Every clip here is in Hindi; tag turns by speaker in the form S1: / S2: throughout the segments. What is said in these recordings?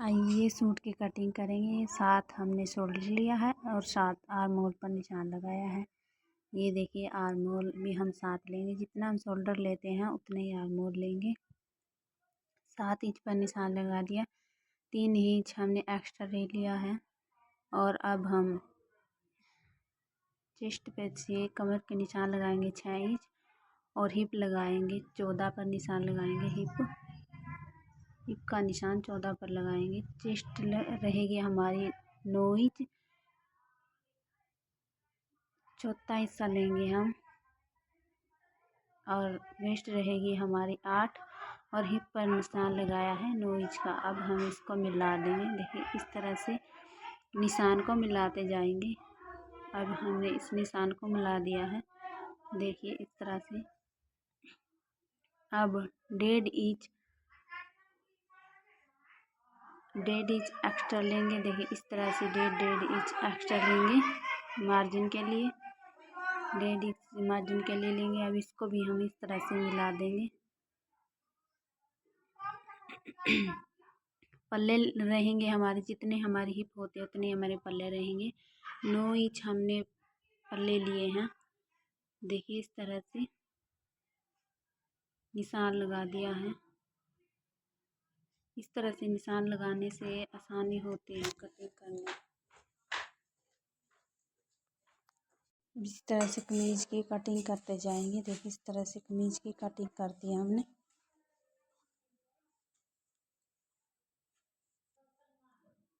S1: आइए सूट की कटिंग करेंगे। 7 हमने शोल्डर लिया है और 7 आर्म होल पर निशान लगाया है। ये देखिए आर्म होल भी हम 7 लेंगे, जितना हम शोल्डर लेते हैं उतने ही आर्म होल लेंगे। 7 इंच पर निशान लगा दिया। 3 इंच हमने एक्स्ट्रा ले लिया है। और अब हम चेस्ट पे से कमर के निशान लगाएंगे 6 इंच और हिप लगाएंगे 14 पर निशान लगाएंगे। हिप का निशान 14 पर लगाएंगे। चेस्ट रहेगी हमारी 9 इंच, चौथा हिस्सा लेंगे हम। और वेस्ट रहेगी हमारी 8 और हिप पर निशान लगाया है 9 इंच का। अब हम इसको मिला देंगे। देखिए इस तरह से निशान को मिलाते जाएंगे। अब हमने इस निशान को मिला दिया है, देखिए इस तरह से। अब 1.5 इंच एक्स्ट्रा लेंगे। देखिए इस तरह से 1.5 इंच एक्स्ट्रा लेंगे मार्जिन के लिए। 1.5 इंच मार्जिन के लिए लेंगे। अब इसको भी हम इस तरह से मिला देंगे। पल्ले रहेंगे हमारे, जितने हमारे हिप होते हैं उतने हमारे पल्ले रहेंगे। 9 इंच हमने पल्ले लिए हैं। देखिए इस तरह से निशान लगा दिया है। इस तरह से निशान लगाने से आसानी होती है कटिंग करने। इस तरह से कमीज की कटिंग करते जाएंगे। देखिए इस तरह से कमीज की कटिंग कर दी हमने।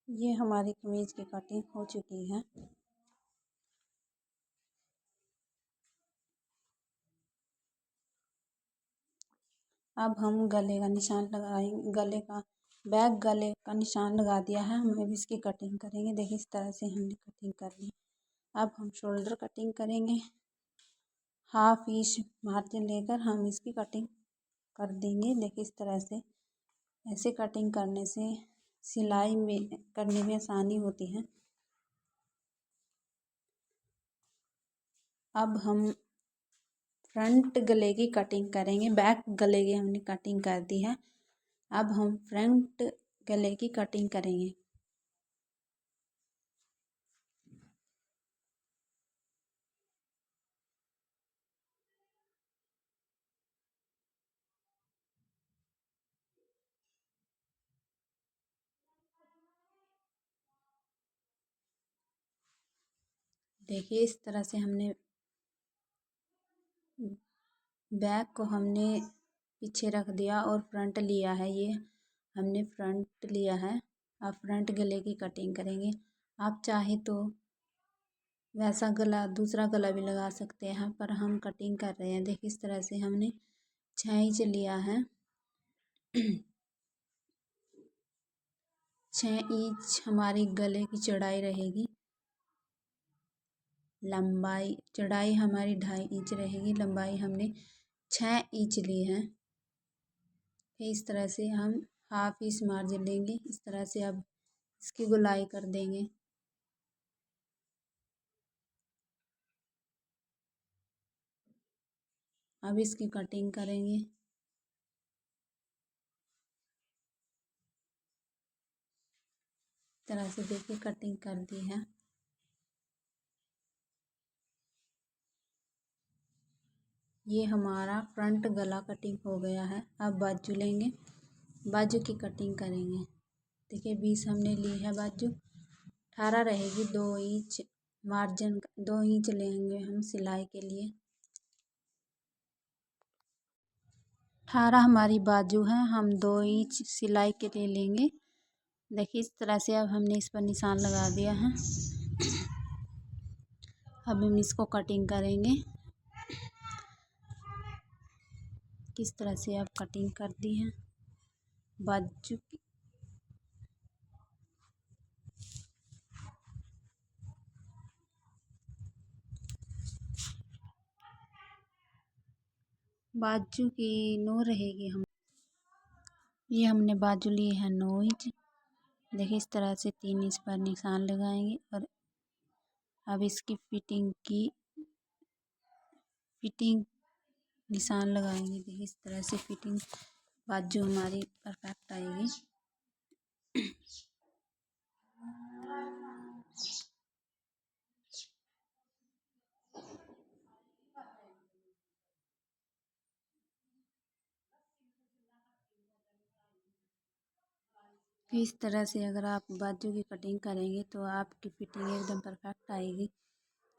S1: ये हमारी कमीज की कटिंग हो चुकी है। अब हम गले का निशान लगाएंगे। गले का निशान लगा दिया है। हम अब इसकी कटिंग करेंगे। देखिए इस तरह से हमने कटिंग कर ली। अब हम शोल्डर कटिंग करेंगे। 1/2 इंच मार्जिन लेकर हम इसकी कटिंग कर देंगे। देखिए इस तरह से, ऐसे कटिंग करने से सिलाई में करने में आसानी होती है। अब हम फ्रंट गले की कटिंग करेंगे। बैक गले की हमने कटिंग कर दी है। अब हम फ्रंट गले की कटिंग करेंगे। देखिए इस तरह से हमने बैक को हमने पीछे रख दिया और फ्रंट लिया है। ये हमने फ्रंट लिया है। अब फ्रंट गले की कटिंग करेंगे। आप चाहे तो वैसा गला, दूसरा गला भी लगा सकते हैं, पर हम कटिंग कर रहे हैं। देखिए इस तरह से हमने 6 इंच लिया है। 6 इंच हमारी गले की चौड़ाई रहेगी। लंबाई चौड़ाई हमारी 2.5 इंच रहेगी। लंबाई हमने 6 इंच ली है। फिर इस तरह से हम 1/2 इंच मार्जिन लेंगे। इस तरह से अब इसकी गोलाई कर देंगे। अब इसकी कटिंग करेंगे। इस तरह से देखिए कटिंग कर दी है। ये हमारा फ्रंट गला कटिंग हो गया है। अब बाजू लेंगे, बाजू की कटिंग करेंगे। देखिए 20 हमने ली है बाजू। 18 रहेगी। 2 इंच मार्जिन, 2 इंच लेंगे हम सिलाई के लिए। 18 हमारी बाजू है। हम 2 इंच सिलाई के लिए लेंगे। देखिए इस तरह से अब हमने इस पर निशान लगा दिया है। अब हम इसको कटिंग करेंगे। किस तरह से अब कटिंग कर दी है बाजू की। बाजू की 9 रहेगी। ये हमने बाजू ली है 9 इंच। देखिए इस तरह से 3 इंच पर निशान लगाएंगे। और अब इसकी फिटिंग निशान लगाएंगे। देखिए इस तरह से फिटिंग बाजू हमारी परफेक्ट आएगी। इस तरह से अगर आप बाजू की कटिंग करेंगे तो आपकी फिटिंग एकदम परफेक्ट आएगी।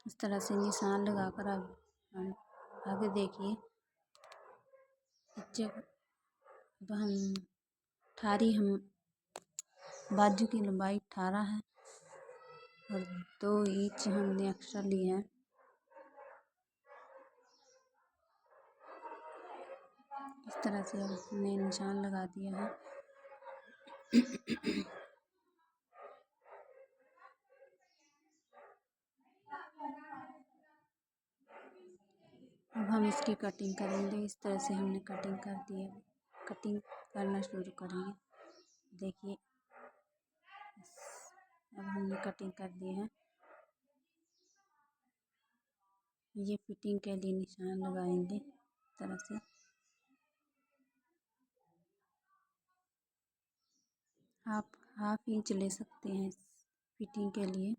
S1: इस तरह से निशान लगाकर आप आगे देखिए। जब अब हम बाजू की लंबाई 18 है और 2 इंच हमने एक्स्ट्रा लिए हैं। इस तरह से अब हमने निशान लगा दिया है। अब हम इसकी कटिंग करेंगे। इस तरह से हमने कटिंग कर दी है। कटिंग करना शुरू करेंगे। देखिए अब हमने कटिंग कर दी है। ये फिटिंग के लिए निशान लगाएंगे इस तरह से। आप हाफ इंच ले सकते हैं फिटिंग के लिए।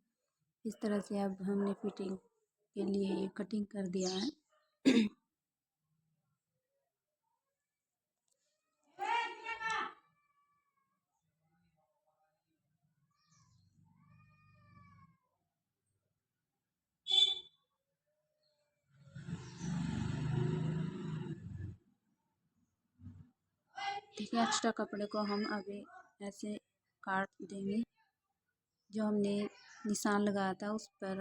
S1: इस तरह से अब हमने फिटिंग के लिए ये कटिंग कर दिया है। देखिए एक्स्ट्रा कपड़े को हम अभी ऐसे काट देंगे। जो हमने निशान लगाया था उस पर